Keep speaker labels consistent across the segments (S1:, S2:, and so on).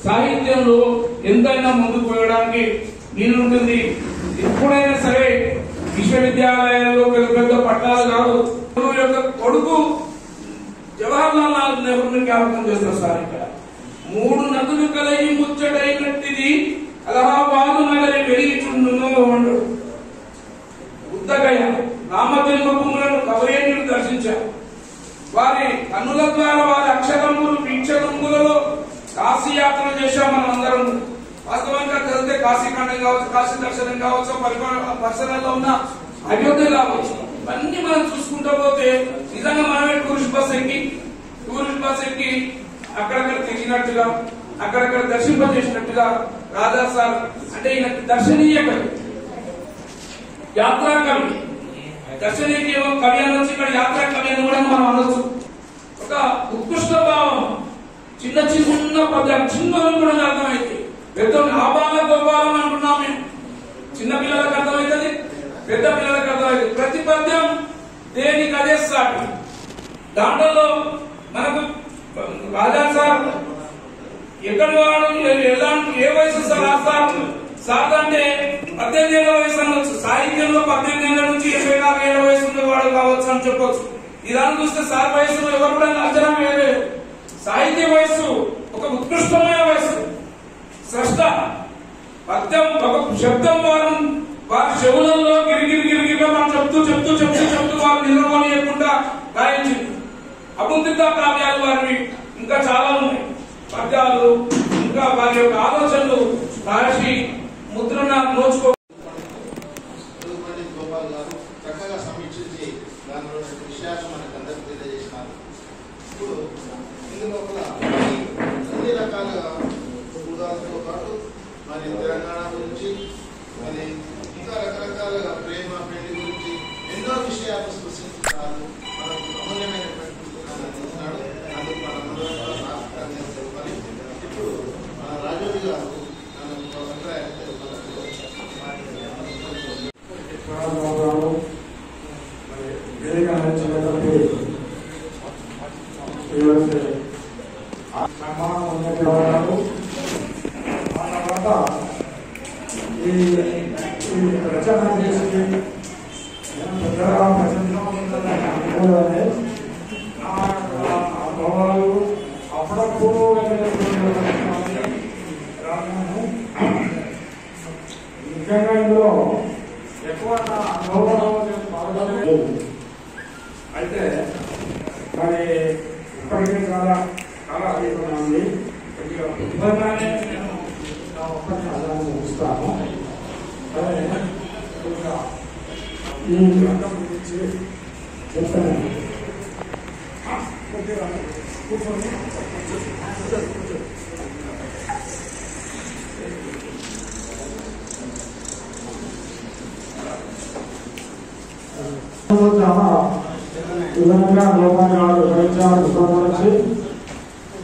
S1: సాహిత్యంలో ఎంతైనా ముందుకు పోయడానికి వీలుంటుంది. ఎప్పుడైనా సరే విశ్వవిద్యాలయాల్లో పెద్ద పెద్ద పట్టాలు కాదు, యొక్క కొడుకు జవహర్లాల్ నెహ్రూని జ్ఞాపకం చేస్తారు సార్. ఇక్కడ 3 నదులు కలిగి ముచ్చటైనట్టిది అలహాబాదు నగరి వెలిగిచుండును అంటాడు. బుద్ధగయ రామజన్మభూములను కవరేణ్యులు దర్శించారు. వారి కన్నుల ద్వారా వారి అక్షరములు వీక్షణములలో కాశీ యాత్రలు చేశాం మనం అందరం. వాస్తవంగా చదివితే కాశీఖండం కావచ్చు, కాశీ దర్శనం కావచ్చు, పరిసరాల్లో ఉన్న అయోధ్య కావచ్చు, ఇవన్నీ మనం చూసుకుంటూ పోతే నిజంగా మనమే టూరిస్ట్ బస్ ఎక్కి అక్కడక్కడ తిరిగినట్టుగా, అక్కడక్కడ దర్శింపజేసినట్టుగా రాజా సార్ అంటే ఈయన దర్శనీయ కవి, యాత్రా కవి. దర్శనీయ కవి అనొచ్చు, ఇక్కడ యాత్రా కవి అని కూడా మనం అనొచ్చు. ఒక ఉత్కృష్ట భావం, చిన్న పద్యం, చిన్నలు కూడా అర్థమైతే పెద్ద ఆబాల గోపాలం అంటున్నాం మేము. చిన్న పిల్లలకు అర్థమవుతుంది, పెద్ద పిల్లలకు అర్థమవుతుంది. ప్రతి పద్యం దేనికి అదే సాటి. దాంట్లో మనకు రాజా సార్ ఎక్కడ వాడు ఎలాంటి ఏ వయసు సార్ అంటే 18 ఏళ్ల వయసు అనొచ్చు. సాహిత్యంలో 18 ఏళ్ల నుంచి 24 ఏళ్ల వయసు ఉన్నవాడు కావచ్చు అని చెప్పొచ్చు. ఇదాన్ని చూస్తే సార్ వయసులో ఎవరు కూడా అంచనా వేయలేదు. సాహిత్య వయస్సు ఒక ఉత్కృష్టమైన వయస్సు. స్రష్ట పద్యం ఒక శబ్దం వారి చెవులలో గిరిగిరిగా మనం చెప్తూ వారు నిలవనీయకుండా గాయించింది. అబుద్ధిత కావ్యాలు వారివి ఇంకా చాలా ఉన్నాయి. పద్యాలు ఇంకా వారి యొక్క ఆలోచనలు రాసి ముద్రణ నోచుకో
S2: గోపాల్ గారు చక్కగా సమీక్షించి దానిలో విషయాలు మనకు అందరికీ తెలియజేసినారు. ఇప్పుడు ఇందులో అన్ని రకాలుగా ఉదాహరణతో పాటు మరి తెలంగాణ గురించి మరి ఇంకా రకరకాలుగా ప్రేమ పెళ్లి గురించి ఎన్నో విషయాలు స్పృశించారు. మనకు అమూల్యమైనటువంటి పుస్తకాన్ని అందిస్తున్నాడు. అందుకు మనందరం చెప్పాలి. ఇప్పుడు మన రాజోజి గారు నన్ను అభిప్రాయాలు తెలుపాలి.
S3: రచన చేసి భావాలు అప్పుడప్పుడు ముఖ్యంగా ఇందులో ఎక్కువ అనుభవం అయితే మరి ఇప్పటికే చాలా అధికంగా ఉంది. కొద్దిగా ఇబ్బందిగానే నేను నా ఉపన్యాసాన్ని ముగిస్తాను. అదే కొద్దిగా ఈ గ్రంథం గురించి చెప్తాను. కొద్దిగా కూర్చొని చాలా విధంగా లోపాలు వివరించాలని గురించి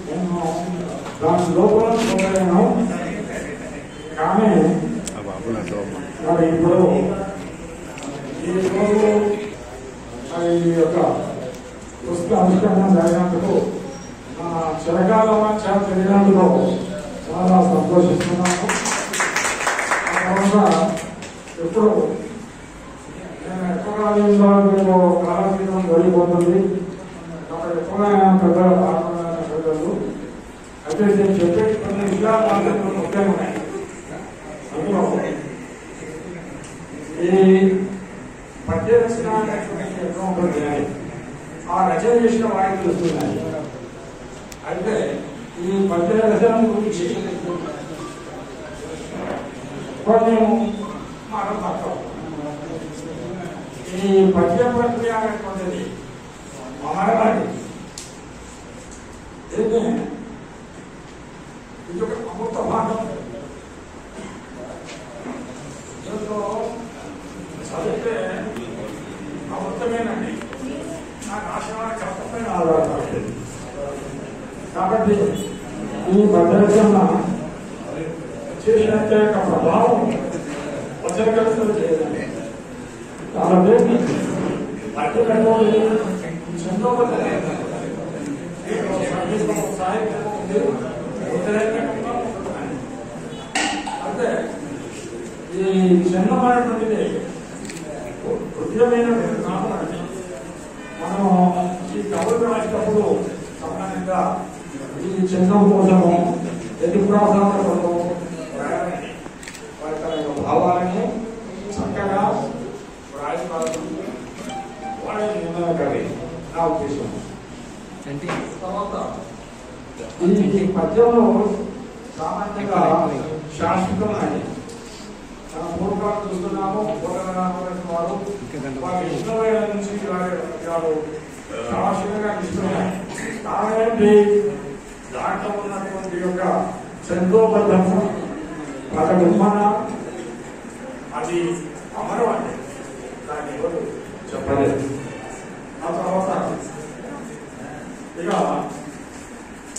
S3: నేను దాని లోపల చూడలేను. కానీ మరి ఇప్పుడు ఈ రోజు ఈ యొక్క పుస్తక ఆవిష్కరణ జరిగినందుకు నా చిరకాల తెలియనందుకు చాలా సంతోషిస్తున్నాను. తర్వాత ఎప్పుడు నేను ఎక్కువగా కాలక్రమం జరిగిపోతుంది. అక్కడ ఎక్కువగా పెద్దలు పెద్దలు అయితే నేను చెప్పే కొన్ని విషయాలు ముఖ్యంగా ఉన్నాయి. అందులో ఈ పద్య రచన ఎన్నో ఉంటుంది. ఆ రచన చేసిన వారికి తెలుస్తున్నాయి. అయితే ఈ పద్య రచన గురించి కొన్ని మాట్లాడతాం. ఈ పద్య ప్రక్రియ అనేటువంటిది మానవాడి ఇది ఒక అమృత భాగం. దీంట్లో చదివితే అమృతమేనండి. నాకు ఆశీర్వాదం చెప్పకపోయినా ఆధారపడుతుంది. కాబట్టి ఈ భద్రచన చేసినంత ప్రభావం వచనకర్తలు చేయదండి. కాబట్టి పట్టుకటువంటి సాహిత్యం ఉంది, ఉత్తరేఖంలో చిన్నమైనటువంటిది కృత్యమైన కారణం మనం ఈ కవులు రాసేటప్పుడు సామాన్యంగా ఈ చిహ్నం కోసము ఎది ప్రాధాన్యతలో రాయాలని వారి తన యొక్క భావాలని చక్కగా రాయబారు వాళ్ళని కవి నా ఉద్దేశం. తర్వాత ఈ పద్యంలో సామాన్యంగా శాశ్వతమైన పూర్వకాలం చూస్తున్నాము. వారు వారి ఇష్టమైన నుంచి వారు శాశ్వతంగా ఇష్టమైన కారణండి దాంట్లో ఉన్నటువంటి యొక్క చంద్రోబద్ధము పద నిర్మాణ అది అమరం అండి, దాన్ని ఎవరు చెప్పలేదు. ఆ తర్వాత ఇక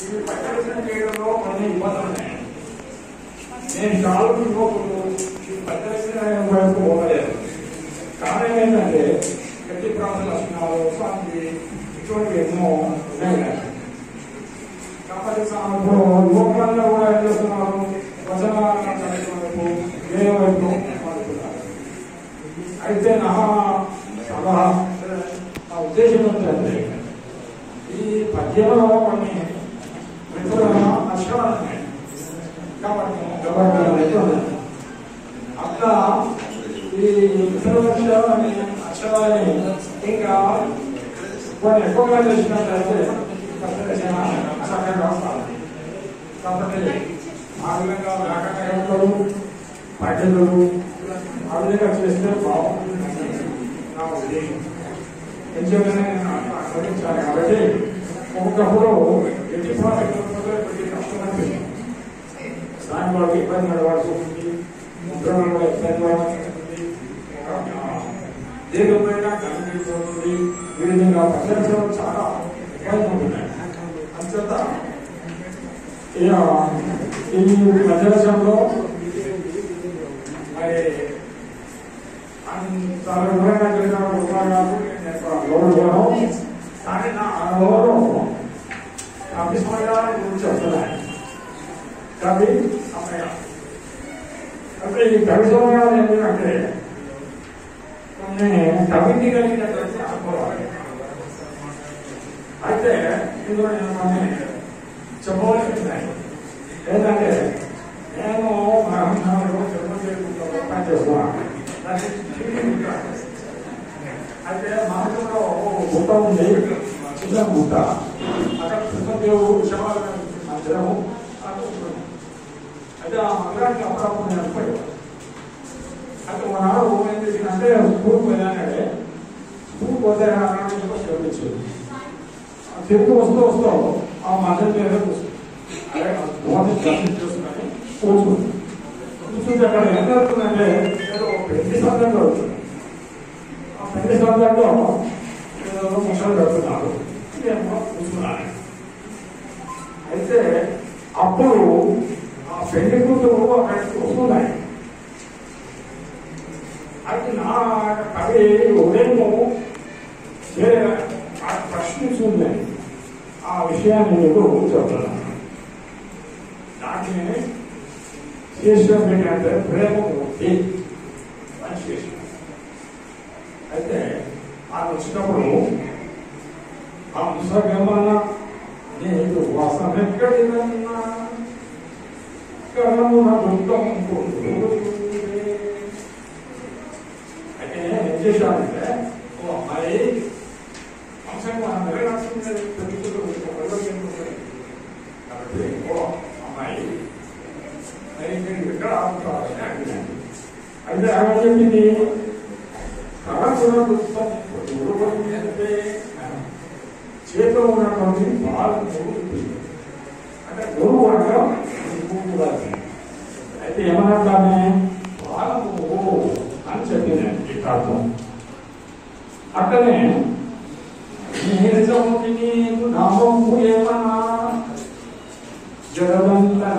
S3: ఇవి పరిరక్షణ చేయడంలో కొన్ని ఇబ్బందులు ఉన్నాయి. నేను చాలా యువకులు ఈ పరిరక్షణ వైపు పోగలేదు. కారణం ఏంటంటే గట్టి ప్రాంత లక్షణాలు స్వామి ఇటువంటి ఎన్నో ఉన్నాయి. కాబట్టి ఇప్పుడు యువకులంగా కూడా ఏం చేస్తున్నారు, వచన వైపు వేరే వైపు మారుతున్నారు. అయితే నా సలహా నా ఉద్దేశం ఏంటంటే ఈ పద్యంలో కొన్ని మిత్రుల అక్షరాలు ఉన్నాయి కాబట్టి అట్లా ఈ మిత్రులని అక్షరాలని ఇంకా కొన్ని ఎక్కువగా చేసినట్లయితే చక్కగా వస్తారు. కాబట్టి ఆ విధంగా వ్యాకరణలు పఠ్యతలు ఆ విధంగా చేస్తే బాగుంటుందని నా ఉద్దేశం. నిజంగానే అనుభవించాలి. కాబట్టి ఒక్కొక్కప్పుడు ఎట్టి కష్టమైంది, దాని వాళ్ళకి ఇబ్బంది పడవలసి ఉంటుంది, ముద్రలో ఇబ్బంది పడవలసి ఉంటుంది, దీర్ఘమైన కనిపిస్తుంది. ఈ విధంగా పరిరక్షణ చాలా ఇబ్బంది ఉంటున్నాయి. అంచేత ఈ మధ్యదేశంలో మరి చాలా వివరంగా జరిగిన ఉపయోగాలు లోడుగాను, కానీ నా అనుభవంలో కవి సమయాల గురించి వస్తున్నాయి. కవి సమయాలు అంటే ఈ కవి సమయాలు ఏంటంటే కొన్ని కవికి కలిగినటువంటి అనుభవాలు. అయితే ఇందులో నేను కొన్ని చెప్పవలసి ఉన్నాయి. ఏంటంటే నేను మహాత్మాలో జన్మచేరుకుంటూ పనిచేస్తున్నాను. అయితే మహత్వంలో గుట్ట ఉంది, చిన్న గుట్ట. అక్కడ కృష్ణదేవుడు మందిరము. అయితే ఆ మందిరానికి అప్పుడప్పుడు నేను పోయాను. అయితే ఒకనాడు ఏం చేసిందంటే స్కూల్కి పోయానంటే స్కూల్కి పోతే చదివించింది. తిరిగి వస్తూ ఆ మందిరం మీద కూర్చుంది. కూర్చుంటే అక్కడ ఏం జరుగుతుందంటే ఏదో పెళ్లి సందర్భం జరుగుతుంది. ఆ పెళ్లి సందర్భంలో ఏదో ముక్కలు పెడుతున్నారు, ఇదేమో కూర్చున్నాను. అయితే అప్పుడు ఆ పెళ్లి కూతురు అక్కడికి వస్తున్నాయి. అది నా కవి ఉదయము వేరే ప్రశ్నించుంది. ఆ విషయాన్ని మీకు చెప్తున్నాను. దాన్ని శీర్షం ఏంటంటే ప్రేమమూర్తి అని శీర్షం. అయితే ఆ వచ్చినప్పుడు హంసగమన నీకు వాసనెక్కడిదన్నా కరమున దుఃఖం అయితే ఏం చేశానంటే ఓ అమ్మాయి హంసంగా నెరవేర్చింది కాబట్టి ఓ అమ్మాయి ఎక్కడ ఆపుతారని అడిగినాను. అయితే ఆమె చెప్పింది కరమున దుఃఖం అంటే చేతిలో ఉన్నటువంటి బాగా అంటే గురువు అనగా అయితే ఏమన్నా బాలము అని చెప్పింది అర్థం. అక్కడే నీకు నామము ఏమన్నా జగదంతా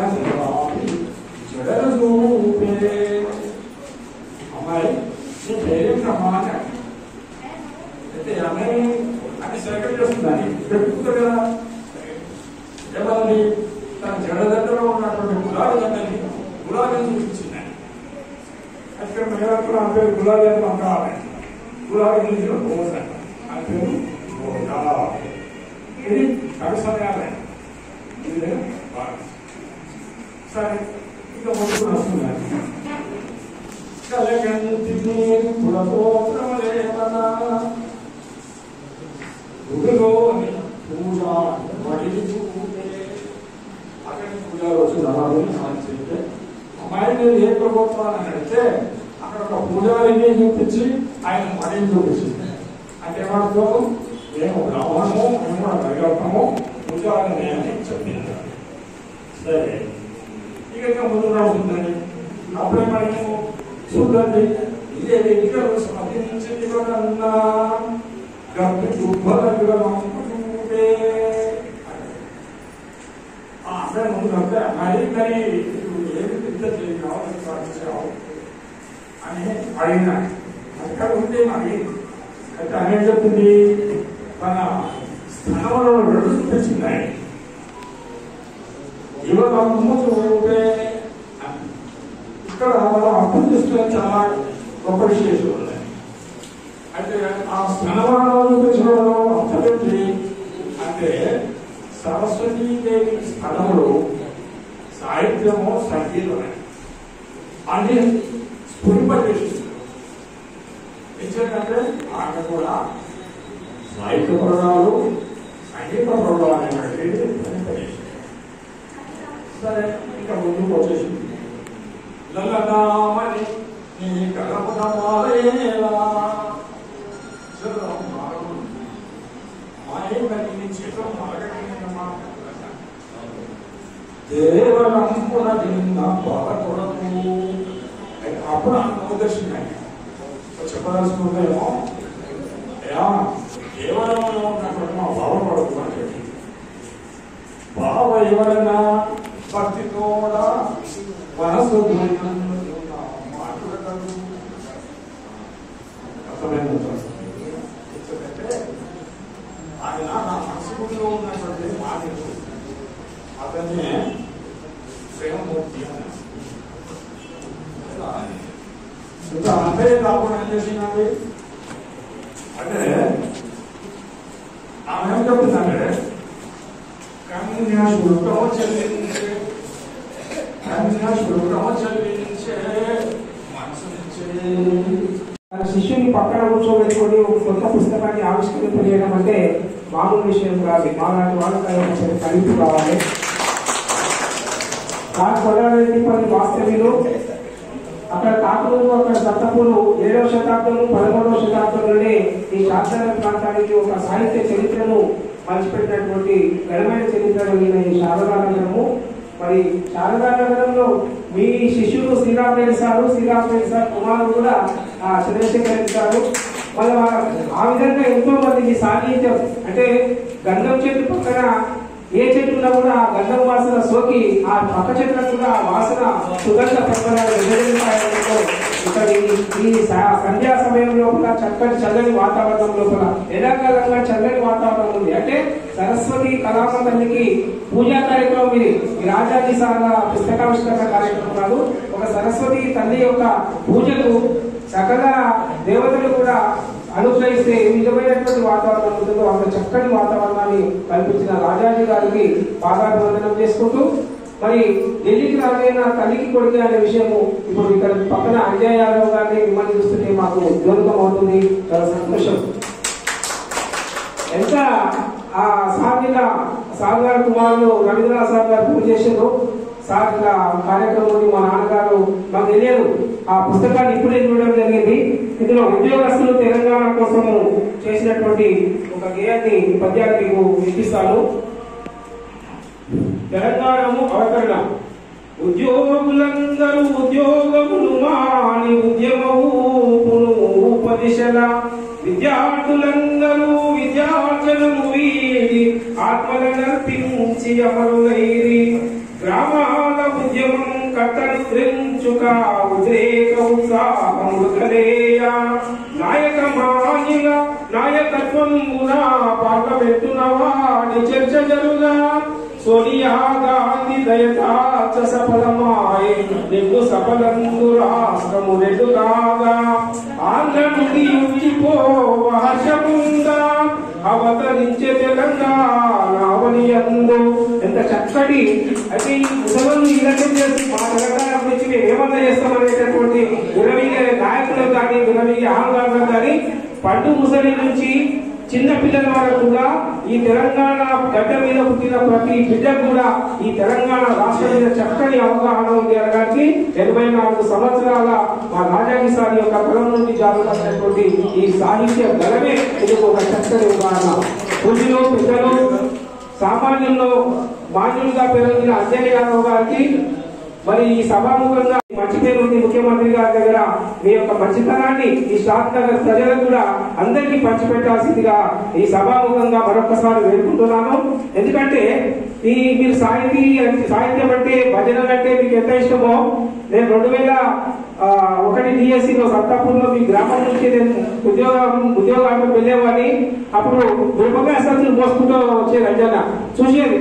S3: జగద చూపే అమ్మాయి నీ పేరేం రమ్మాని అయితే ఆమె అని సెలెక్ట్ చేస్తుందని చెప్పుతుంది కదా. ఎవరి తన జడ దగ్గర ఉన్నటువంటి గులాబీ దగ్గరికి గులాబీ చూపించిందని. అది ఇక్కడ మేళాత్మలో ఆ పేరు గులాబీ అని కావాలి. గులాబీ ఇంగ్లీష్లో భోజ ఆ పేరు భోజ. ఇది కవి సమయాలే. ఇది సరే ఇంకా ముందుకు వస్తున్నారు. పూజలు వచ్చింది. అమ్మాయి మీరు ఏ ప్రభుత్వం అని అడిగితే అక్కడ ఒక పూజారిని చూపించి ఆయన మడిని చూపించింది. అంటే ఏమర్థం, మేము బ్రాహ్మణము, మేము కూడా పరిగెడతాము, పూజారిని అని చెప్పింది. సరే ఇక ముందు రావుతుందని అప్పుడే మనము చూడండి. ఇదే విగ్రహం స్మరించింది కదన్నా గట్టి దుర్బల విగ్రహం అక్కడ ముందు అంటే మరి మరి ఏమి పెద్ద కావాలి అని అడిగినా. అక్కడ ఉంటే మరి అయితే ఆయన చెప్తుంది మన స్థానంలో రెండు చూపించింది. ఆయన ఇవ్వడము చూపే ఇక్కడ మనం అర్థం చేసుకునే చాలా గొప్ప విశేషాలు ఉన్నాయి. అయితే ఆ స్థానంలో చూపించడంలో అర్థం ఏంటి అంటే సరస్వతీదేవి స్థలంలో సాహిత్యము సంగీతమే అని స్ఫురింపజేస్తుంది. ఎందుకంటే ఆమె కూడా సాహిత్య పరురాలు, సంగీత పరురాలు అనేటువంటిది స్ఫురింపజేసింది. సరే ఇంకా ముందుకు వచ్చేసింది. లలనామని నీ కలమున మారేలా మాయమని చిత్రం దేవరంపున నిన్న బాధపడకు. అప్పుడు ఆలోచన చెప్పదలుచుకుంటేమో కేవలంలో ఉన్నటువంటి మా బాధపడకు అని చెప్పి బావ ఎవరైనా భక్తితో మనసు మాట్లాడతారు. అర్థమైందంటే ఆయన నా మనసులో ఉన్నటువంటి మాటలు అతన్నే ప్రేమమూర్తి అన్నారు. అంతే కాకుండా ఏం చేసిందండి అంటే ఆమె ఏం చెప్తుందంటే కన్యాశుల్కము చెల్లించే
S4: శిష్యుని పక్కన కూర్చోబెట్టుకొని ఒక కొత్త పుస్తకాన్ని ఆవిష్కరింపజేయడం అంటే మామూలు విషయం కాదు. మాలాంటి వాళ్ళకి కలిపి కావాలి. కొడారెడ్డిపల్లి వాస్తవ్యులు అక్కడ కాకులు, అక్కడ దత్తపులు 7వ శతాబ్దము 11వ శతాబ్దంలోనే ఈ శాస్త్ర ప్రాంతానికి ఒక సాహిత్య చరిత్రను పంచిపెట్టినటువంటి ఘనమైన చరిత్ర కలిగిన ఈ శారదా నగరము. మరి శారదా నగరంలో మీ శిష్యుడు శ్రీరామరెడ్డి సార్ కుమారుడు కూడా చంద్రశేఖర్ రెడ్డి సారు. మళ్ళీ ఆ విధంగా ఎంతో మంది మీ సాహిత్యం అంటే గంధం చెట్టు పక్కన ఏ చెట్టు ఉన్నా కూడా ఆ గంధం వాసన సోకి ఆ పక్క చెట్లకు కూడా వాసన సుగంధ ప్రకటనతో ఇక్కడ ఈ సంధ్యా సమయం లోపల చక్కటి చల్లని వాతావరణం లోపల ఎండాకాలంగా చల్లని వాతావరణం ఉంది. అంటే సరస్వతి కళామందరికి పూజా కార్యక్రమం ఇది. ఈ రాజాజీ సాగా పుస్తకావిష్కరణ కార్యక్రమం కాదు. ఒక సరస్వతి తల్లి యొక్క పూజకు సకల దేవతలు కూడా అనుగ్రహిస్తే ఏ విధమైనటువంటి వాతావరణం ఉంటుందో అంత చక్కటి వాతావరణాన్ని కల్పించిన రాజాజీ గారికి పాదాభివందనం చేసుకుంటూ మరి ఢిల్లీకి రాజైన తల్లికి కొడుకు అనే విషయము ఇప్పుడు ఇక్కడ పక్కన అంజయ్ యాదవ్ గారిని మిమ్మల్ని చూస్తుంటే మాకు ఉద్యోగం అవుతుంది. చాలా సంతోషం. ఎంత ఆ సార్ గారు కుమారులు రవీంద్రనాథ్ సార్ గారు పూజ చేశారు. సార్ కార్యక్రమం మా నాన్నగారు మాకు తెలియదు. ఆ పుస్తకాన్ని ఇప్పుడే చూడడం జరిగింది. ఇందులో ఉద్యోగస్తులు తెలంగాణ కోసము చేసినటువంటి ఒక గేయాన్ని పద్యాన్ని మీకు వినిపిస్తాను. తెలంగాణము అవతరణ. ఉద్యోగులందరూ ఉద్యోగములు మాని ఉద్యమూపును ఉపదిశల విద్యార్థులందరూ విద్యార్జనము వీడి ఆత్మలనర్పించి అమరులైరి గ్రామాల ఉద్యమం కట్టను త్రించుక ఉద్రేక ఉత్సాహములు కలేయ నాయక మానిగా నాయకత్వం పార్లమెంటున వాడి చర్చ జరుగా సోనియా గాంధీ దయతాచ సఫలమాయే నిన్ను సఫలందు రాష్ట్రము రెండు కాగా ఆంధ్ర నుండి ఉంచిపోవ హర్షముందా అవతరించే తెలంగాణవనియందు. ఎంత చక్కటి అయితే ఈ ముసలు ఇలాంటి చేసి మా తెలంగాణ గురించి మేము ఏమన్నా చేస్తామనేటటువంటి విరమిగే నాయకులు కానీ విరమిగే అహంకారం కానీ పండు ముసలి నుంచి చిన్న పిల్లల వరకు కూడా ఈ తెలంగాణ గడ్డ మీద పుట్టిన ప్రతి బిడ్డ కూడా ఈ తెలంగాణ రాష్ట్రం మీద చక్కని అవగాహన ఉంది అనడానికి 84 సంవత్సరాల మా రాజాజీ సార్ యొక్క కలం నుండి జాగ్రత్తటువంటి ఈ సాహిత్య బలమే ఇది ఒక చక్కని ఉదాహరణ. పూజలు పెద్దలు సామాన్యుల్లో మాన్యులుగా పెరిగిన అంజనీ యాదవ్ గారికి మరి ఈ సభాముఖంగా మంచి పేరు ఉంది ముఖ్యమంత్రి గారి దగ్గర. మీ యొక్క మంచితనాన్ని ఈ షాద్ నగర్ ప్రజలకు కూడా అందరికీ పంచిపెట్టాల్సిందిగా ఈ సభాముఖంగా మరొకసారి వేడుకుంటున్నాను. ఎందుకంటే ఈ మీరు సాహిత్యం అంటే భజనలు అంటే మీకు ఎంత ఇష్టమో నేను 2001 డిఎస్సిలో సత్తాపూర్లో మీ గ్రామం నుంచి నేను ఉద్యోగాలకు వెళ్ళేవాడిని. అప్పుడు మిరపకాయ సంచులు మోసుకుంటూ వచ్చేది అంజన చూసేది.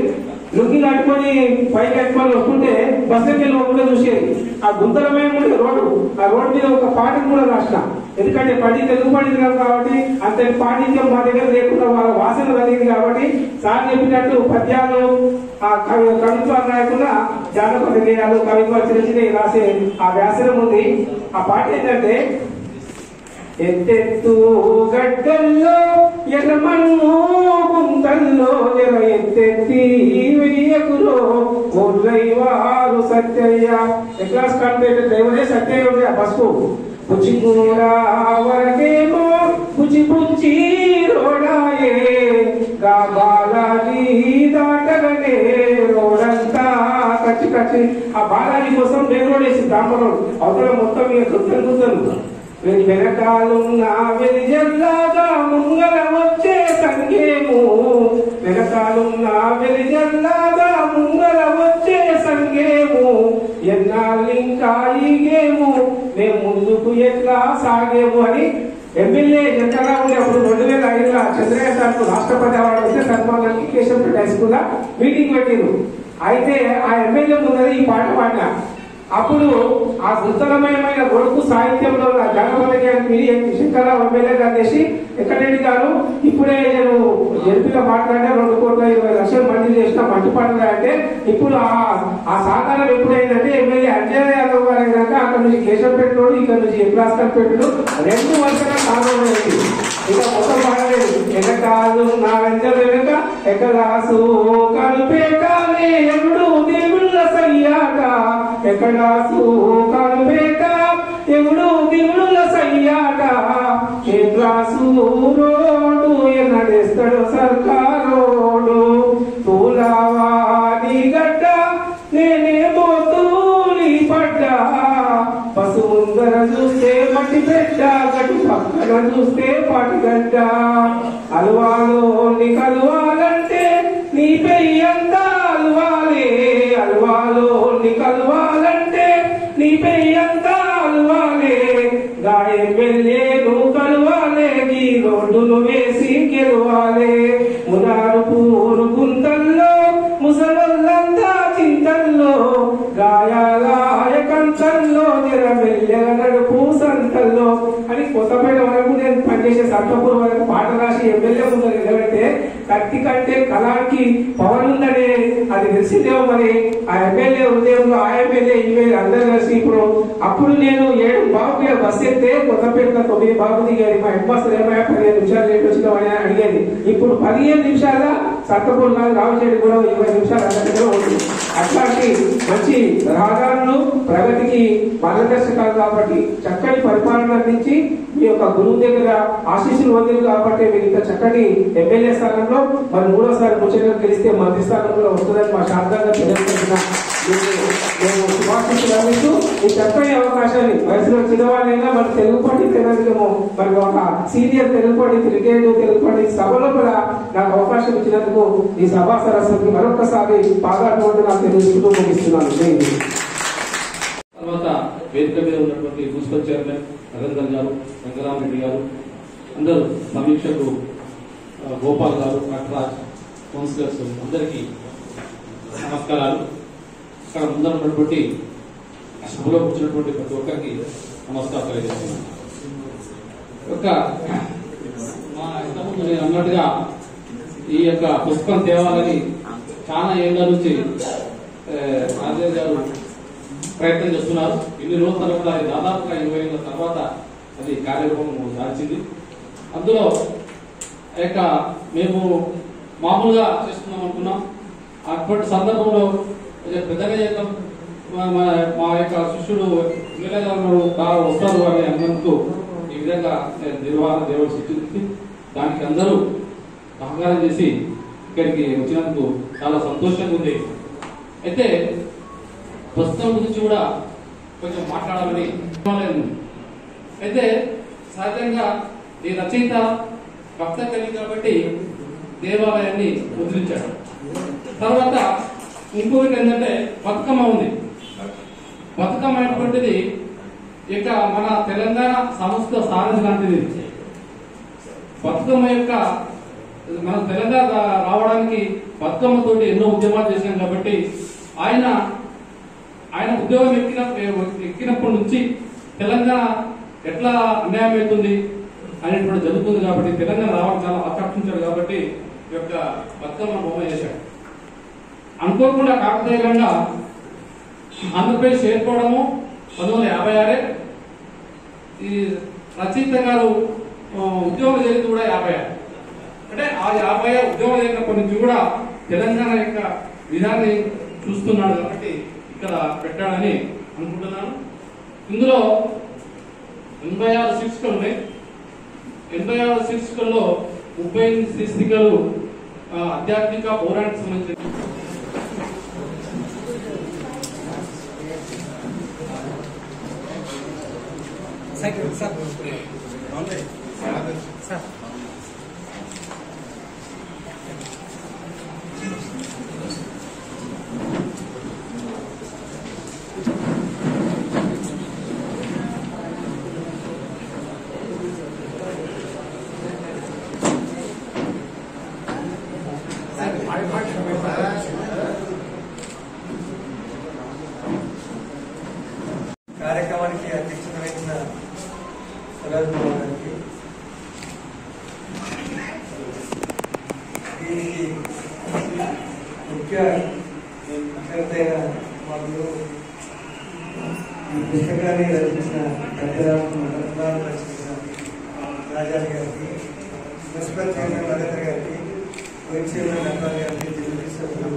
S4: లుంగి కట్టుకొని పైకి కట్టుకొని వస్తుంటే బస్సుకి వెళ్ళి కూడా చూసేది. ఆ గుంతలమైన రోడ్డు ఆ రోడ్డు మీద ఒక పాటను కూడా రాసిన. ఎందుకంటే తెలుగు పండితులు కాబట్టి అంత పాండిత్యం మా దగ్గర లేకుండా వాళ్ళ వాసన కలిగింది కాబట్టి సార్ చెప్పినట్టు పద్యాలు ఆ కవిత్వాలు రాయకుండా జానపద గేయాలు కవిత్వాలు చిన్న చిన్న రాసే ఆ వ్యాసనం ఉంది. ఆ పాట ఏంటంటే ఎత్తెత్తు గడ్డల్లో ఎర్రమన్ను గుంతల్లో ఎర ఎత్తెత్తి వెయ్యకులో ఓర్లైవారు సత్యయ్య క్లాస్ కాన్పేట డ్రైవరే సత్యయ్య ఉండే ఆ బస్సు పుచ్చి కూడా వరకేమో పుచ్చి పుచ్చి రోడాయే గా బాలాజీ దాటగనే రోడంతా కచ్చి కచ్చి ఆ బాలాజీ కోసం నేను రోడ్ వేసి దాంపడం అవతల మొత్తం గుంతలు వెనకాలున్న వెలిజల్లాగా ముంగల వచ్చే సంగేము వెనకాలున్న వెలిజల్లాగా ముంగల వచ్చే సంగేము ఎన్నాళ్ళింకా ఈగేము మేము ముందుకు ఎట్లా సాగేము అని ఎమ్మెల్యే జనరల్గా ఉండే అప్పుడు 2005లో చంద్రయ్య సార్కు రాష్ట్రపతి అవార్డు వస్తే సన్మానానికి కేశంపేట హై స్కూల్ మీటింగ్ పెట్టిండ్రు. అయితే ఆ ఎమ్మెల్యే ముందర ఈ పాట పాడినా అప్పుడు ఆ సుందరమయమైన గొడుకు సాహిత్యంలో జానపదకి శంకరరావు ఎమ్మెల్యే గారు చేసి వెంకటరెడ్డి గారు ఇప్పుడే నేను ఎంపీగా మాట్లాడినా 2,20,00,000 మంది చేసిన మంచి పనులు అంటే ఇప్పుడు ఆ సాకారం ఎప్పుడైందంటే ఎమ్మెల్యే అంజనీ యాదవ్ గారు అయినాక అక్కడ నుంచి కేశంపేట ఇక్కడ నుంచి ఎక్లాస్కర్ పెట్టాడు 2 వర్షాల కాలం అయింది. ఇక మొత్తం పాడలేదు. వెనకాలు నా వెంట వెనక ఎకరాసు కలుపేటానే ఎప్పుడు దేవుళ్ళ సయ్యాట ఎకరాసు కలుపేట ఎప్పుడు దేవుళ్ళ సయ్యాట ఏ క్లాసు రోడ్డు ఎన్నడేస్తాడు సర్కారోడు తూలావాడి గడ్డ నేనేమో తూలి పడ్డా పసు ముందర చూస్తే మట్టి పెట్ట గట్టు పక్కన చూస్తే పాటిగడ్డ అలవాలోని కలవాలంటే నీ పెయ్యంతా అలవాలే అలవాలోని కలవాలంటే నీ పెయ్యంతా అలవాలే గాయం వెళ్ళేను కలవాలే ఈ రోడ్డును వేసి గెలవాలే మునారు పూరు గుంతల్లో ముసలొల్లంతా చింతల్లో గాయాలాయ కంచల్లో మెల్లె నడుపు సంతల్లో అని కొత్తపేట వరకు నేను పనిచేసే సర్పపూర్ వరకు పాట రాసి ఎమ్మెల్యే ముందు నిలబెడితే కత్తి కంటే కళానికి పవన్ ఉందనే అది తెలిసిందేమో మరి ఆ ఎమ్మెల్యే ఉదయంలో ఆ ఎమ్మెల్యే ఈమెయిల్ అందరూ కలిసి అప్పుడు నేను 7 బాబుకి బస్సు ఎక్కితే కొత్తపేట 9 బాబు దిగారు. మా హెడ్ మాస్టర్ ఏమయ్యా 15 నిమిషాలు లేట్ వచ్చినామని అడిగేది. ఇప్పుడు 15 నిమిషాల సర్పపూర్ రావచేది కూడా 20 నిమిషాలు అక్కడ ఉంటుంది. అట్లాంటి మంచి రహదారులు ప్రగతికి మార్గదర్శకాలు కాబట్టి చక్కటి పరిపాలన అందించి మీ యొక్క గురువు దగ్గర ఆశీస్సులు పొందిరు కాబట్టి మీరు ఇంత చక్కటి ఎమ్మెల్యే స్థానంలో మరి 3వసారి ముచ్చటగా గెలిస్తే మంత్రి స్థానం కూడా వస్తుందని మా శాంతంగా తెలియజేస్తున్నా. మేము శుభాశీస్సులు అందిస్తూ ఈ చక్కని అవకాశాన్ని వయసులో చిన్నవాళ్ళైనా మన తెలుగు పండితులేమో మరి ఒక సీనియర్ తెలుగు పండితులు రిటైర్డ్ తెలుగు పండితు సభలో కూడా నాకు అవకాశం ఇచ్చినందుకు ఈ సభా సరస్సుకి మరొకసారి పాదాలు నాకు తెలుసుకుంటూ ముగిస్తున్నాను.
S5: తర్వాత వేదిక మీద ఉన్నటువంటి మున్సిపల్ చైర్మన్ నరేందర్ గారు, వెంకరామరెడ్డి గారు, అందరూ సమీక్షకు గోపాల్ గారు, కట్రాజ్, కౌన్సిలర్స్ అందరికీ నమస్కారాలు. ఇక్కడ ముందున్నటువంటి సభలో కూర్చున్నటువంటి ప్రతి ఒక్కరికి నమస్కారం తెలియజేస్తున్నాను. మా ఇంతకుముందు నేను అన్నట్టుగా ఈ యొక్క పుస్తకం తేవాలని చాలా ఏళ్ల నుంచి రాజేష్ గారు ప్రయత్నం చేస్తున్నారు. ఇన్ని రోజుల తర్వాత దాదాపుగా 20 ఏళ్ల తర్వాత అది కార్యక్రమం సాధించింది. అందులో మేము మామూలుగా చేస్తున్నాం అనుకున్నాం. అప్పటి సందర్భంలో పెద్దగా చేద్దాం, మా యొక్క శిష్యుడు బాగా వస్తారు అని అన్నందుకు ఈ విధంగా నిర్వహణ దేవుడు సృష్టించి దానికి అందరూ సహకారం చేసి ఇక్కడికి వచ్చినందుకు చాలా సంతోషంగా ఉంది. అయితే పుస్తకం గురించి కూడా కొంచెం మాట్లాడాలని అయితే సహజంగా ఈ రచయిత భక్త కవి కాబట్టి దేవాలయాన్ని ముద్రించాడు. తర్వాత ఇంకొకటి ఏంటంటే బతుకమ్మ ఉంది. బతుకమ్మ అనేటువంటిది ఇక మన తెలంగాణ సంస్థ సారథి లాంటిది. బతుకమ్మ యొక్క మన తెలంగాణ రావడానికి బతుకమ్మతోటి ఎన్నో ఉద్యమాలు చేశాం కాబట్టి ఆయన ఉద్యోగం ఎక్కినప్పటి నుంచి తెలంగాణ ఎట్లా అన్యాయం అవుతుంది అనేటువంటి జరుగుతుంది కాబట్టి తెలంగాణ రావడం చాలా ఆకర్షించాడు కాబట్టి ఈ యొక్క బతుకమ్మ బొమ్మ చేశాడు. అనుకోకుండా కాకతీయంగా ఆంధ్రప్రదేశ్ ఏర్పడము 1956. ఈ రచయిత గారు ఉద్యోగం చేసింది కూడా 56. అంటే ఆ 50 ఉద్యోగం చేసినప్పటి నుంచి కూడా తెలంగాణ యొక్క విధాన్ని చూస్తున్నాడు కాబట్టి ఇక్కడ పెట్టాడని అనుకుంటున్నాను. ఇందులో 86 శీర్షికలు ఉన్నాయి. 86 శీర్షికల్లో 38 శీర్షికలు ఆధ్యాత్మిక పౌరాణిక సంబంధించిన.
S6: కార్యక్రమానికి అధ్యక్షత వహించిన గారికి దీనికి ముఖ్య అభ్యర్థైన మాకు ఈ పుస్తకాన్ని రచించిన రత్నాలు రచించిన రాజాని గారికి, మున్సిపల్ చైర్మన్ నరేంద్ర గారికి, వైస్ చైర్మన్ నరేంద్ర గారికి, జిల్లా సభ్యులు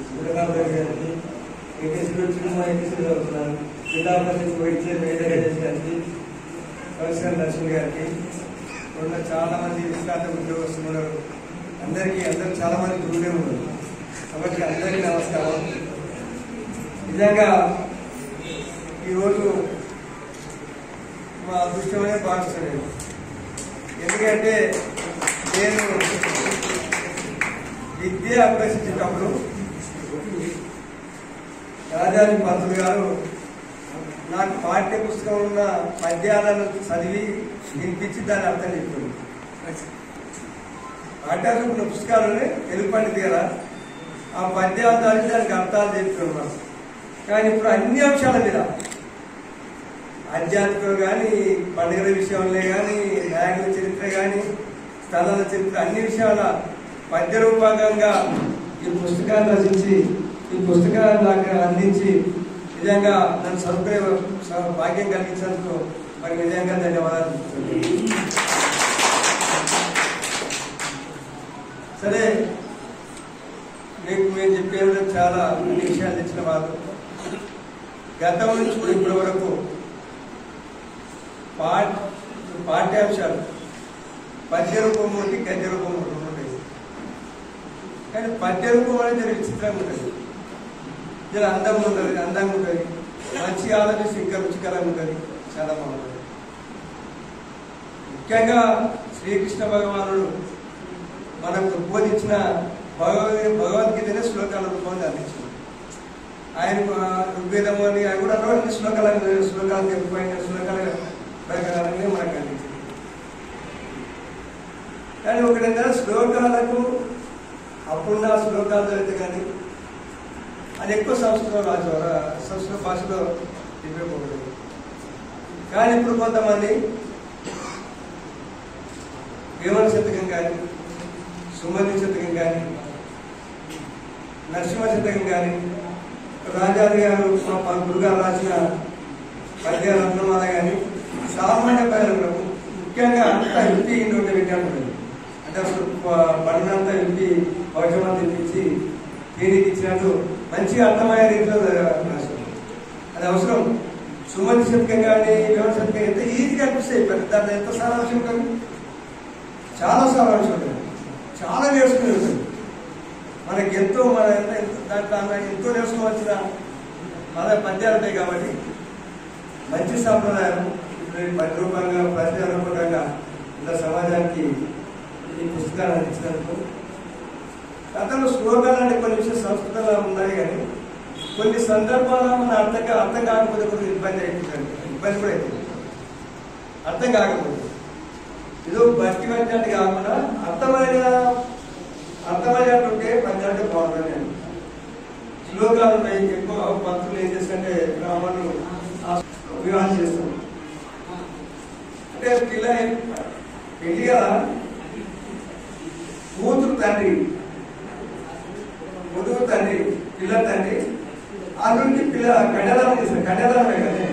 S6: సురగాబాబు గారికి, ఏకేసీలో చిన్న ఏకేసీలో అవుతున్నారు, జిల్లా పరిషత్ వైస్ చైర్మన్ గారికి, కమిషనర్ నరసింహ గారికి, ఉన్న చాలా మంది విశ్రాంత ఉద్యోగస్తులు ఉన్నారు. అందరూ చాలా మంది గురువులే ఉన్నారు కాబట్టి అందరికీ నమస్కారం. నిజంగా ఈరోజు మా అదృష్టమనే భావిస్తున్నాను. ఎందుకంటే నేను విద్య అభ్యసించేటప్పుడు రాజాని పంతులు గారు నాకు పాఠ్య పుస్తకం ఉన్న పద్యాలను చదివి వినిపించి దాన్ని అర్థం చెప్తుంది. పాఠ్యాలు పుస్తకాలని తెలుపండి తీరా ఆ పద్యాలు చదివి దానికి అర్థాలు చెప్తున్నాను. కానీ ఇప్పుడు అన్ని అంశాల మీద ఆధ్యాత్మికం కానీ, పండుగల విషయంలో కానీ, నాయకుల చరిత్ర కానీ, స్థలాల చరిత్ర, అన్ని విషయాల పద్య రూపకంగా ఈ పుస్తకాన్ని రచించి ఈ పుస్తకాన్ని నాకు అందించి నిజంగా నన్ను సదుపాయ భాగ్యం కలిగించినందుకు మరి నిజంగా ధన్యవాదాలు. సరే, మేము చెప్పేది చాలా అన్ని విషయాలు తెచ్చిన వాళ్ళు గతం నుంచి కూడా ఇప్పటి వరకు పాఠ్యాంశాలు పద్య రూపం ఉండి గద్య రూపం ఉంటుంది. కానీ పద్య రూపం అనేది విచిత్రంగా ఉంటుంది. ఇలా అందంగా ఉంటుంది, మంచి ఆలోచించి ఇంకా రుచికరంగా ఉంటుంది, చాలా బాగుంటుంది. ముఖ్యంగా శ్రీకృష్ణ భగవానుడు మనకు బోధించిన భగవద్గీతనే శ్లోకాల రూపంలో అందించింది. ఆయన ఋగ్వేదము అని ఆయన కూడా అన్ని శ్లోకాలు చెప్పిపోయిన శ్లోకాల ప్రకారంగా మనకు అందించింది. కానీ ఒకటేంటే శ్లోకాలకు అప్పుడున్న శ్లోకాలు చదివితే కానీ అది ఎక్కువ సంస్కృత భాషలో ఇవ్వకూడదు. కానీ ఇప్పుడు కొంతమంది వేమన శతకం కానీ, సుమతి శతకం కానీ, నరసింహ శతకం కానీ, రాజాది గారు మా గురుగారు రాసిన పద్యాల రత్నమాల కానీ సామాన్య ప్రజలకు ముఖ్యంగా అంతా ఇంటి ఇంటి విజ్ఞానం అంటే అసలు పడినంతా ఇంటి భవిష్యత్తు తెప్పించి దీనికి ఇచ్చినట్టు మంచిగా అర్థమయ్యే రీతిలో రాశారు. అది అవసరం. సుమతి శతకం కానీ, వేమన శతకం ఎంత ఈజీగా అనిపిస్తాయి. దాంట్లో ఎంత సారాంశం కానీ చాలా సారాంశం ఉంటుంది, చాలా నేర్చుకుని ఉంటుంది. మనకి ఎంతో దాంట్లో ఎంతో నేర్చుకోవచ్చిన మన పద్యాలు ఉంటాయి. కాబట్టి మంచి సంప్రదాయం పరిరూపంగా ప్రతిరూపకంగా ఇలా సమాజానికి ఈ పుస్తకాలు అందించినందుకు. గతంలో శ్లోకాలు అంటే కొన్ని విషయాలు సంస్కృతంలో ఉన్నాయి, కానీ కొన్ని సందర్భాల్లో మన అర్థం కాకపోతే కూడా ఇబ్బంది అవుతుంది. ఇబ్బంది కూడా అవుతుంది అర్థం కాకపోతే. ఏదో బట్టి పట్టినట్టు కాకుండా అర్థమయ్యేటట్టుంటే పద్యాలంటే బాగుంటుంది. శ్లోకాలు ఉన్నాయి. ఎక్కువ పంతులు ఏం చేస్తుంటే గ్రామాన్ని వివాహం చేస్తాం అంటే పెళ్లి కదా కూతురు తండ్రి, ముదుగు తండ్రి, పిల్ల తండ్రి, అతనికి పిల్ల కన్యాదానం చేస్తారు. కన్యాదానమే కదా.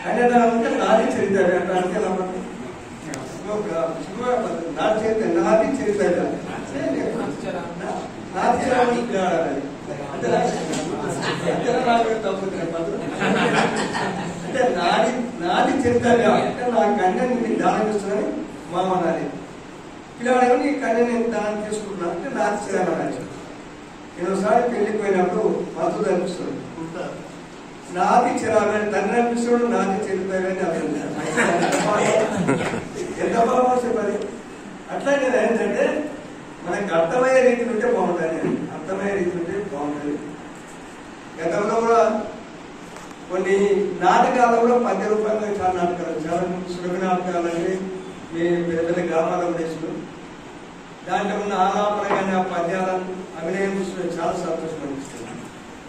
S6: కన్యాదానం అంటే నాది చరిత్ర అంటే నాది చరిత్ర అంటే నాది చరిత్ర అంటే నా కన్యని నీకు దానం చేస్తున్నాను మామ నాది. పిల్లవాడేమో నీ కన్యని దానం చేసుకుంటున్నా అంటే నాది చరిత్ర. నేను ఒకసారి పెళ్లికి పోయినప్పుడు మధు అనిపిస్తుంది. నాది చిరాలని తండ్రి అనిపిస్తున్నాడు, నాది చరిత్ర ఎంత బాగా చెప్పాలి. అట్లా నేను ఏంటంటే మనకు అర్థమయ్యే రీతిలో ఉంటే బాగుంటుంది. అర్థమయ్యే రీతిలో ఉంటే బాగుంటుంది. గతంలో కూడా కొన్ని నాటకాలు కూడా పద్య రూపంగా చాలా నాటకాలు, చాలా సులభ నాటకాలు అంటే మీ పెద్ద పెద్ద గ్రామాల్లో ఉండేసారు. దాంట్లో ఉన్న ఆలాపన కానీ ఆ పద్యాలను అభినయం చూసిన చాలా సంతోషం అనిపిస్తుంది.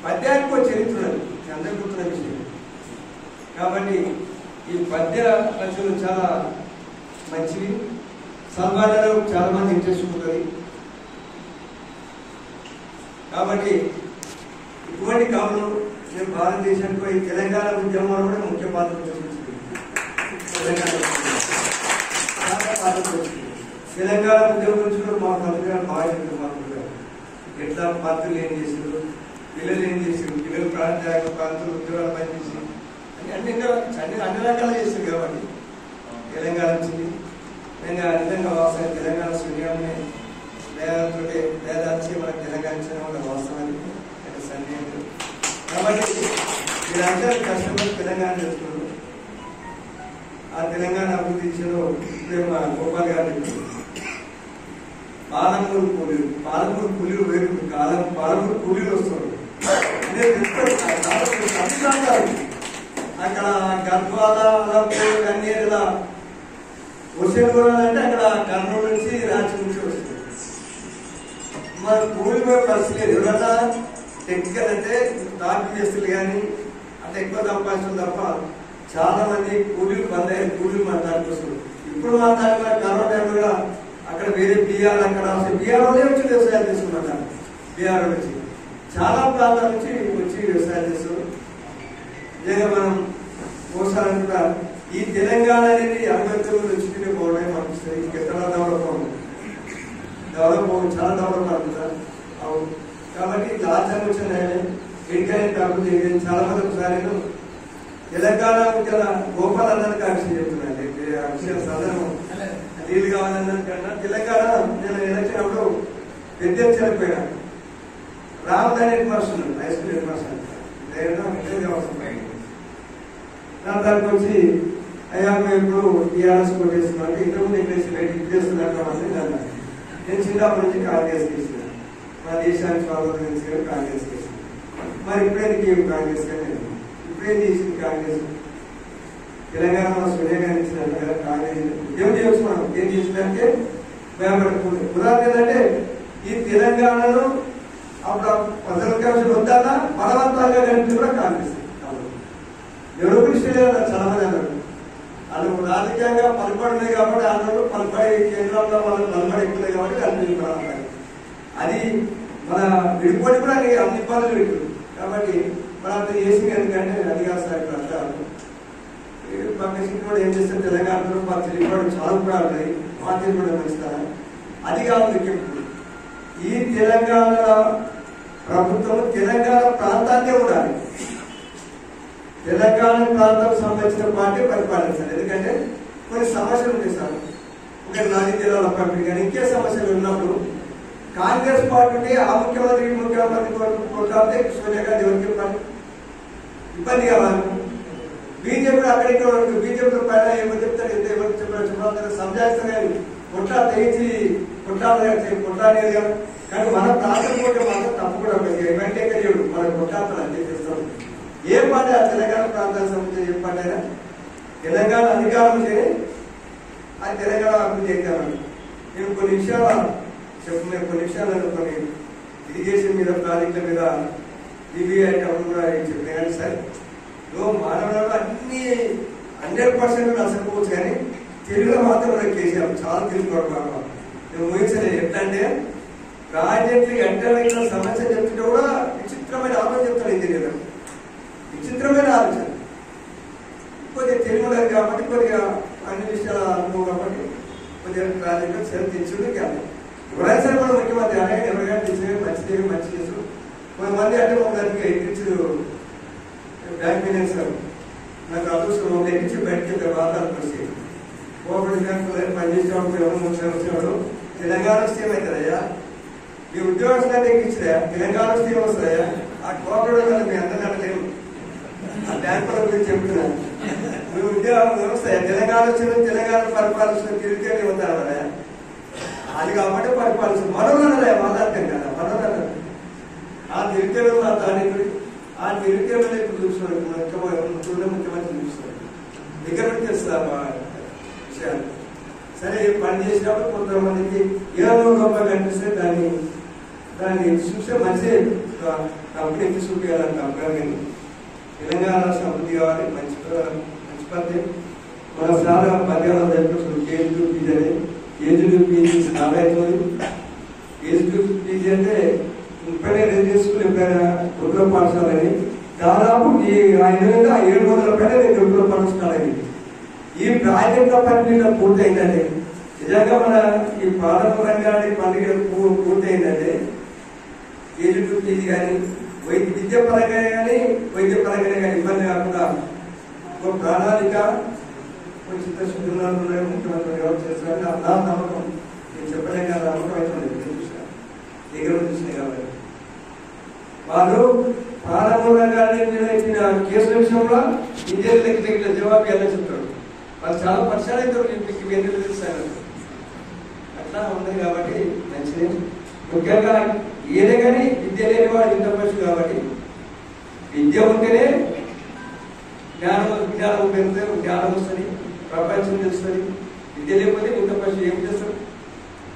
S6: పద్యానికి ఒక చరిత్ర ఉన్నది, అందరికీ గుర్తున్న విషయం. కాబట్టి ఈ పద్య రచనలు చాలా మంచివి. సమాజంలో చాలా మంది ఇంట్రెస్ట్ ఉంటుంది. కాబట్టి ఇటువంటి కాలంలో నేను భారతదేశానికి ఈ తెలంగాణ ఉద్యమంలో కూడా ముఖ్య పాత్ర పోషించింది. తెలంగాణ ఉద్యమం నుంచి కూడా మా తల్లిగారు బాగా చెప్పారు. మా గురుగారు ఎట్లా పాత్రలు ఏం చేశారు, పిల్లలు ఏం చేశారు, పిల్లలు ప్రాంతాలు ఉద్యోగాలు పనిచేసి అన్ని రకాలు చేశారు. కాబట్టి తెలంగాణ వచ్చింది. నేను నిజంగా వాస్తవం తెలంగాణ సూర్యాన్ని వేదాంతి మనకు తెలంగాణ ఇచ్చిన వాళ్ళ వాస్తవానికి సందేహం. కాబట్టి మీరందరూ కష్టపడి తెలంగాణ చేస్తున్నారు. ఆ తెలంగాణ అభివృద్ధి విషయంలో మా గోపాల్ గారు పాలమూరు కూలీలు వేరు కాలం పాలమూరు కూలీలు వస్తారు. అక్కడ గర్భాల కన్నీరుల వర్షం కూడాలంటే అక్కడ కర్నూలు నుంచి రాంచి నుంచి వస్తుంది. మన కూలిపోయే పరిస్థితి లేదు. ఎవరన్నా టెక్నికల్ అంటే డాక్టర్ చేస్తులు కానీ అంటే ఎక్కువ సంపాదించడం తప్ప చాలా మంది కూలీలు బంద్ అయ్యారు. కూలీలు మన దానికి వస్తుంది. ఇప్పుడు మా దాని కరోనా టైంలో కూడా అక్కడ వేరే బీఆర్ అక్కడ బీఆర్ వాళ్ళే వచ్చి వ్యవసాయం చేసుకున్నారు. బీఆర్ నుంచి చాలా ప్రాంతాల నుంచి వచ్చి వ్యవసాయం చేస్తారు. నిజంగా మనం మోసాలని కూడా ఈ తెలంగాణ అనేది అభివృద్ధి తెచ్చుకునే పోవడం అనిపిస్తుంది. ఇంకెక్కడ డెవలప్ అవుతుంది, చాలా డెవలప్ అవుతుంది. అవును. కాబట్టి రాజ్యాంగం వచ్చిన ఎన్నికైనా అభివృద్ధి చాలా మంది ఒకసారి తెలంగాణ గోపాల్ అందరికి ఆ విషయం చెప్తున్నాను. ఆ విషయం సాధారణ నీళ్ళు కావాలన్నా తెలంగాణ నేను ఎలక్షన్ అప్పుడు పెద్ద చనిపోయినా రామదాని హెడ్ మాస్టర్ ఉన్నాడు, హై స్కూల్ హెడ్ మాస్టర్. దానికి వచ్చి అయ్యా ఇప్పుడు టీఆర్ఎస్ కొట్టేస్తున్నాను, ఇంతకుముందు ఎక్కడేసి బయట చేస్తున్నారు. నేను చిన్నప్పటి నుంచి కాంగ్రెస్ చేసిన, మా దేశానికి స్వాగతం చేసిన కాంగ్రెస్ చేసిన. మరి ఇప్పుడేందుకు కాంగ్రెస్ కానీ ఇప్పుడేం చేసింది కాంగ్రెస్? తెలంగాణ సోనియా గాంధీ ఇచ్చినట్టుగా కాంగ్రెస్ ఉద్యమం చేయవచ్చు. మనం ఏం చేసిందంటే భయపడుతుంది. ఉదాహరణ ఏంటంటే ఈ తెలంగాణలో అప్పుడు 10 రూపాయలు బలవంతంగా కలిపి కూడా కాంగ్రెస్. ఎవరు ఇష్టం చాలా మంది అన్నారు. వాళ్ళు రాజకీయంగా పలుపడినాయి కాబట్టి అందరూ పలుపడి కేంద్రంలో వాళ్ళు పలుపడి ఎక్కున్నాయి కాబట్టి కలిపి అది మన విడిపోయి కూడా అన్ని ఇబ్బందులు పెట్టారు. కాబట్టి మన అంత చేసి ఎందుకంటే అధికార స్థాయిలో అంటారు. పక్క సీట్ కూడా ఏం చేస్తారు తెలంగాణలో మా తెలియపడం చాలా కూడా ఉన్నాయి. మా తెలియపడం మంచిదా అది కాదు ముఖ్యం. ఈ తెలంగాణ ప్రభుత్వం తెలంగాణ ప్రాంతాన్నే ఉండాలి. తెలంగాణ ప్రాంతం సంబంధించిన పార్టీ పరిపాలించాలి. ఎందుకంటే కొన్ని సమస్యలు ఉంటాయి సార్. ఒక నాలుగు జిల్లాల పంపిణీ కానీ ఇంకే సమస్యలు ఉన్నప్పుడు కాంగ్రెస్ పార్టీ ఆ ముఖ్యమంత్రి కొట్లాడితే సోనియా గాంధీ ఎవరికి ఇబ్బంది కావాలి. బీజేపీ అక్కడికి బీజేపీ పైన ఎవరు చెప్తారు ఎంత ఎవరు చెప్పారు సంజాయిస్తారు కానీ కొట్లా తెగించి కొట్లాడేది కాదు. కానీ మన ప్రాంతం కూడా మాత్రం తప్పకుండా వెంకయ్యడు మన కొట్లాడతారు అంతే చేస్తాం. ఏ పార్టీ ఆ తెలంగాణ ప్రాంతానికి సంబంధించి ఏ పార్టీ అయినా తెలంగాణ అధికారం చేయని అది తెలంగాణ అభివృద్ధి అవుతామని నేను కొన్ని విషయాలు చెప్తున్నాను. కొన్ని విషయాలను కొన్ని ఇరిగేషన్ మీద ప్రాజెక్టుల మీద ఈబీఐ కూడా చెప్పినా కానీ సార్ మానవులలో అన్ని 100% నచ్చకపోవచ్చు కానీ తెలుగులో మాత్రం మనకి కేసీఆర్ చాలా తెలుసుకోవడం నేను ఊహించలేదు. ఎట్లా అంటే ప్రాజెక్టు ఎంటర్లైన సమస్య చెప్తుంటే కూడా విచిత్రమైన ఆలోచన చెప్తాను. ఇంజనీర్ విచిత్రమైన ఆలోచన కొద్దిగా తెలుగు లేదు కాబట్టి కొద్దిగా అన్ని విషయాలు అనుభవం కాబట్టి కొద్దిగా ప్రాజెక్టు సెల్ తెచ్చింది కాదు. ఎవరైనా సరే కూడా ముఖ్యమంత్రి అలాగే ఎవరికైనా తెచ్చిన మంచిది మంచి చేసు. కొంతమంది అంటే ఒక దానికి ఎక్కించు బ్యాంక్ మేనేజర్ నాకు అదృష్టం ఒక ఎక్కించి బయటకి వాతావరణ పరిస్థితి కోఆపరేటివ్ బ్యాంకులో పనిచేసేవాడు ఎవరు వచ్చేవాడు తెలంగాణ వస్తే ఏమవుతుందయ్యా మీ ఉద్యోగస్తులు ఎక్కించా తెలంగాణ వస్తే ఏమొస్తుందయ్యా ఆ కోఆపరేటివ్ మీ అందరినీ అనలేము. ఆ బ్యాంకుల గురించి చెప్తున్నాను. మీ ఉద్యోగం వస్తాయా తెలంగాణ వచ్చిన తెలంగాణ పరిపాలించిన తిరిగితే ఉంటారా అది కాబట్టి పరిపాలించిన మనోరన్నలే మాట్లాడతాం కదా మనోరన్న ఆ తిరిగితే దాని ఆ తిరిగితే ఇప్పుడు చూస్తున్నాడు ముఖ్యమంత్రి చూస్తున్నాడు దగ్గర నుంచి తెలుస్తుంది విషయాలు. సరే పని చేసినప్పుడు కొంతమందికి ఏదో గొప్ప కనిపిస్తే దాన్ని చూస్తే మంచి కంపెనీకి చూపించాలని అభిప్రాయం. తెలంగాణ రాష్ట్రం అభివృద్ధి కావాలి. మంచి పద్ధతి మన చాలా పద్యాలు చెప్పచ్చు. కేజీ పీజీ అని ఏజుడు పీజీ అవుతుంది. ఏజుడు పీజీ అంటే 30 రెసిడెన్షియల్ ఎప్పుడైనా గురుకుల పాఠశాలని దాదాపు ఈ 700 పైన గురుకుల పాఠశాల అయింది. ఈ ప్రాజెక్టుల పని పూర్తయిందంటే నిజంగా మన ఈ పాదపురంగా పండుగ పూర్తయిందంటే ఏజుడు పీజీ కానీ విద్యాపరంగా కానీ వైద్యపరంగానే కానీ ఇబ్బంది కాకుండా ఒక ప్రణాళిక కొన్ని చిత్తశుద్ధులు ముఖ్యమంత్రి ఎవరు చేస్తారని నా నమ్మకం. నేను చెప్పలేం కదా నమ్మకం అయితే చూసిన దగ్గర చూసినాయి కాబట్టి వాళ్ళు ప్రారంభంగానే నిర్ణయించిన కేసుల విషయంలో ఇండియన్ లెక్క జవాబు ఎలా చెప్తారు. వాళ్ళు చాలా పరిచయాలు అవుతారు. మీకు ఎందుకు తెలుస్తాను అట్లా ఉంది కాబట్టి మంచిది. ముఖ్యంగా ఏదే కానీ విద్య లేని వాడు ఇంత పశువు కాబట్టి విద్య ఉంటేనే జ్ఞానం పెరిగితే జ్ఞానం వస్తుంది, ప్రపంచం తెలుస్తుంది. విద్య లేకపోతే ఇంత పశువు ఏం చేస్తారు.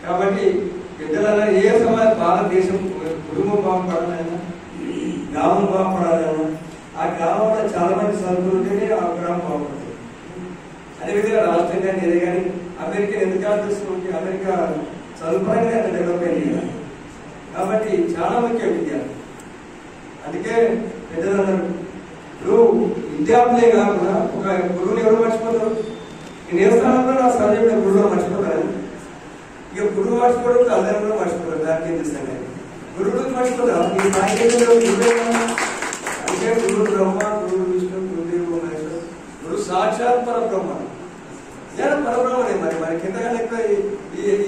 S6: కాబట్టి పెద్దల ఏ సమాజం భారతదేశం కుటుంబం బాగుపడాలన్నా గ్రామం బాగుపడాలన్నా ఆ గ్రామంలో చాలా మంది చదువులు ఉంటేనే ఆ గ్రామం బాగుపడుతుంది. అదేవిధంగా రాష్ట్రం కానీ ఏదే కానీ అమెరికా ఎందుకు ఆలోచిస్తుంది. అమెరికా చదువుపరంగా డెవలప్ అయింది కదా. కాబట్టి చాలా ముఖ్యం విద్య. అందుకే పెద్దలందరూ ఇప్పుడు విద్యార్థులే కాకుండా ఒక గురువుని ఎవరు మర్చిపోతారు. నేను ఏ స్థానంలో నా సబ్జెక్ట్ గురువులో మర్చిపోతాను. ఇక గురువు మర్చిపోవడం తల్లిదండ్రులు మర్చిపోతారు. దానికి ఏం చేస్తాను కానీ గురువులకు మర్చిపోతారు. ఈ సాంకేతికలో అంటే గురువు బ్రహ్మ, గురువు విష్ణు, గురుదేవు మహేశ్వరు, గురువు సాక్షాత్ పరబ్రహ్మ. పరబ్రహ్మనే మరి మనకి ఎంతగానో ఎక్కువ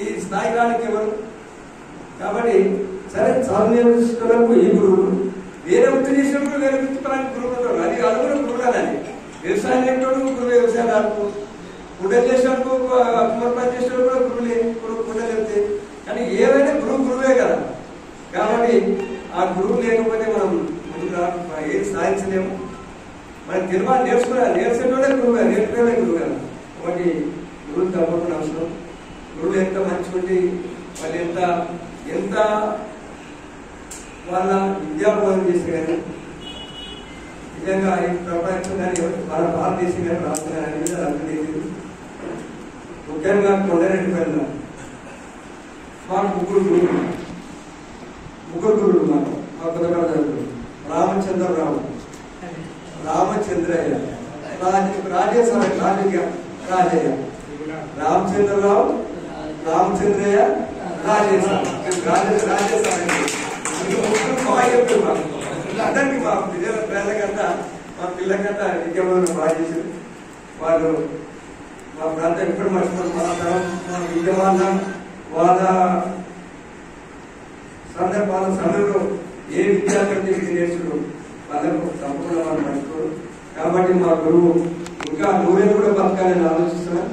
S6: ఈ స్థాయి రానికి ఎవరు. కాబట్టి సరే చదువు నేర్చుకోవడానికి ఈ గురువులు వేరే వృత్తి చేసినప్పుడు వేరే వృత్తిపరానికి గురువులు ఉంటారు. అది కూడా గురువు కాదని వ్యవసాయం నేర్పడు గురువు వ్యవసాయం ఆడుకో గుడ్డలు చేసినప్పుడు పని చేసినప్పుడు కూడా గురువులే గుడ్డలు చెప్తే కానీ ఏదైనా గురువే కదా. కాబట్టి ఆ గురువు లేకపోతే మనం ముందుగా ఏది సాధించలేము. మనకి తెలియాలి నేర్చుకునే గురువు గారు నేర్చుకునే గురువు గారు. కాబట్టి గురువులు తప్పకుండా అవసరం. గురువులు ఎంత మంచిగుండి వాళ్ళు ఎంత వాళ్ళ విద్యాబోధన చేస్తే కానీ నిజంగా ఈ ప్రపంచం కానీ మన భారతదేశం కానీ రాష్ట్రం అన్ని మీద అభివృద్ధి ముఖ్యంగా కొండరెడ్డి పైన మాకు ముగ్గురు గురువులు మాకు మా కులకర్తలు రామచంద్రరావు, రామచంద్రయ్య, రాజయ్య, రామచంద్రరావు, రామచంద్రయ్య, అందరికీ మా పిల్లలకన్నా విద్యాబోధన బాగా చేశారు వాళ్ళు. మా ప్రాంతం ఇప్పుడు మర్చిపోతున్నాం. మన విద్యమాన వాద సందర్భాల సమయంలో ఏ విద్యార్థి నేర్చుడు వాళ్ళకు సంపూర్ణ వాళ్ళు మర్చిపోరు. కాబట్టి మా గురువు ఇంకా నూరే కూడా బతకాలని ఆలోచిస్తున్నాను.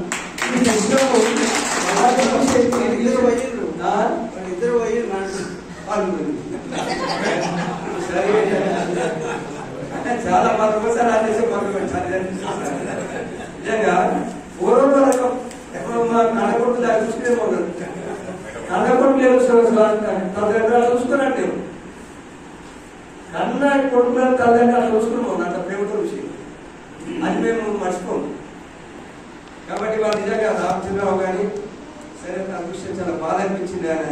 S6: చాలా మరొకసారి ఆదేశం నిజంగా పూర్వం రకం ఎప్పుడు కనకొట్టు చూసుకునే కనకొట్టు చూసుకున్నట్టు కన్న కొడుకున్న తల్లిదండ్రులు చూసుకున్నాం అంత ప్రేమతో విషయం అది మేము మర్చిపోము. కాబట్టి వాళ్ళు నిజంగా రామచంద్రరావు కానీ సరే అదృష్టం చాలా బాధ అనిపించింది. ఆయన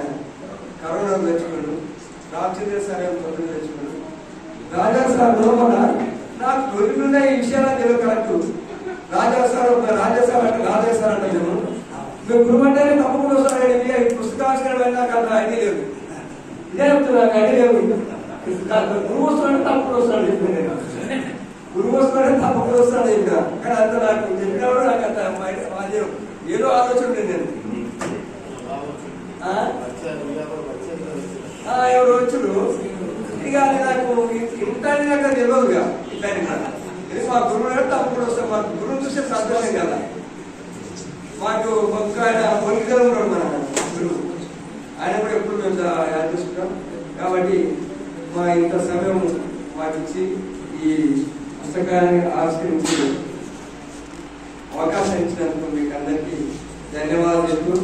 S6: కరోనా తెచ్చుకున్నాడు, రామచంద్ర సార్ పొద్దున్న తెచ్చుకున్నాడు. రాజా సార్ లోపల నాకు దొరికిన ఈ విషయాలు తెలియదు కరెక్ట్. రాజా సార్ అంటే మేము గురుమంటేనే తప్పకుండా వస్తారండి. పుస్తకాలు నాకు అంత ఐడియా లేదు. ఇదే చెప్తున్నా, నాకు ఐడియా లేదు. గురువు వస్తున్నాడు తప్పకుండా వస్తాడు చెప్పిన, గురువు వస్తున్నాడే తప్పకుండా వస్తాడు చెప్పిన. కానీ అంత నాకు చెప్పినప్పుడు నాకు అంత ఏదో ఆలోచన నేను ఎవరు వచ్చుడు ఇక నాకు ఇంత నాకు తెలియదుగా. ఇట్లా మా గురువు తప్పకుండా వస్తాం. మాకు గురువు చూస్తే సంతోషం కదా. మాకు ఒక్క ఆయన పొలిటికల్ ఉన్నాడు మన గురువు, ఆయన కూడా ఎప్పుడు మేము యాడ్ చేసుకుంటాం. కాబట్టి మా ఇంత సమయం మాకు ఇచ్చి ఈ పుస్తకాన్ని ఆవిష్కరించి అవకాశం ఇచ్చినందుకు మీకు అందరికీ ధన్యవాదాలు చెప్తూ,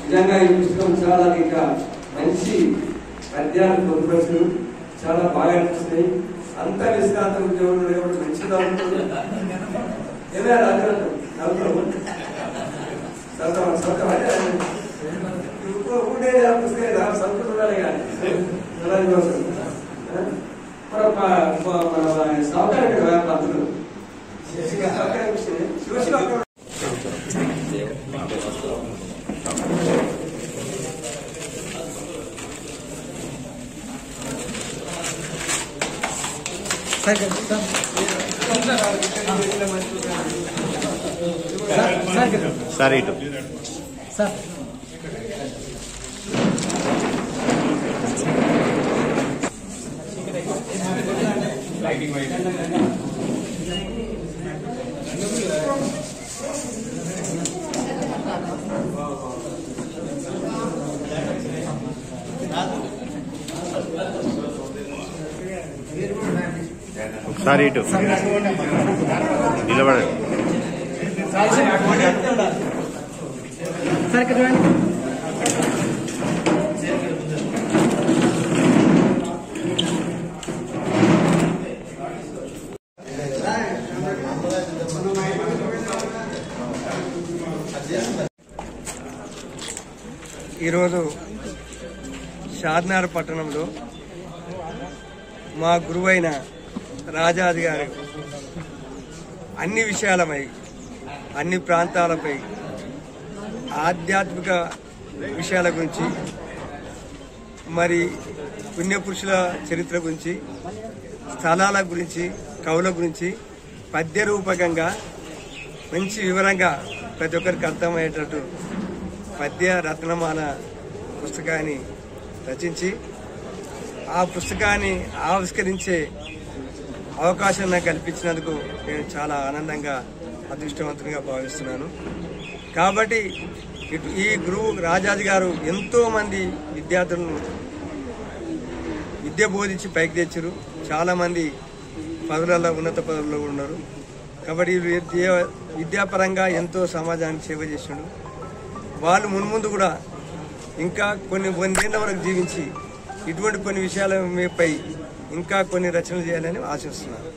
S6: నిజంగా ఈ పుస్తకం చాలా ఇంకా మంచి పద్యాలు పొందుపరచు చాలా బాగా అనిపిస్తున్నాయి. అంత నిష్కాంత ఉద్యోగులు ఎవరు మంచిగా ఉంటుంది. ఏమైనా రాజు సంస్కృతి కానీ సౌకర్య పంతులు
S7: సార్ ఇటు
S8: సార్
S7: ఒకసారి ఇటు నిలబడండి.
S8: సార్ ఇక్కడ చూడండి.
S6: ఈరోజు షాద్నగర్ పట్టణంలో మా గురువైన రాజాది గారు అన్ని విషయాలపై, అన్ని ప్రాంతాలపై, ఆధ్యాత్మిక విషయాల గురించి, మరి పుణ్యపురుషుల చరిత్ర గురించి, స్థలాల గురించి, కవుల గురించి పద్య రూపకంగా మంచి వివరంగా ప్రతి ఒక్కరికి అర్థమయ్యేటట్టు పద్య రత్నమాల పుస్తకాన్ని రచించి ఆ పుస్తకాన్ని ఆవిష్కరించే అవకాశం నాకు కల్పించినందుకు నేను చాలా ఆనందంగా, అదృష్టవంతునిగా భావిస్తున్నాను. కాబట్టి ఈ గురువు రాజాజీ గారు ఎంతో మంది విద్యార్థులను విద్య బోధించి పైకి తెచ్చారు. చాలామంది పదవులలో, ఉన్నత పదవుల్లో ఉన్నారు. కాబట్టి విద్యాపరంగా ఎంతో సమాజానికి సేవ చేసిండు. వాళ్ళు మున్ముందు కూడా ఇంకా కొన్ని 100 ఏళ్ల వరకు జీవించి ఇటువంటి కొన్ని విషయాలపై ఇంకా కొన్ని రచనలు చేయాలని ఆశిస్తున్నాను.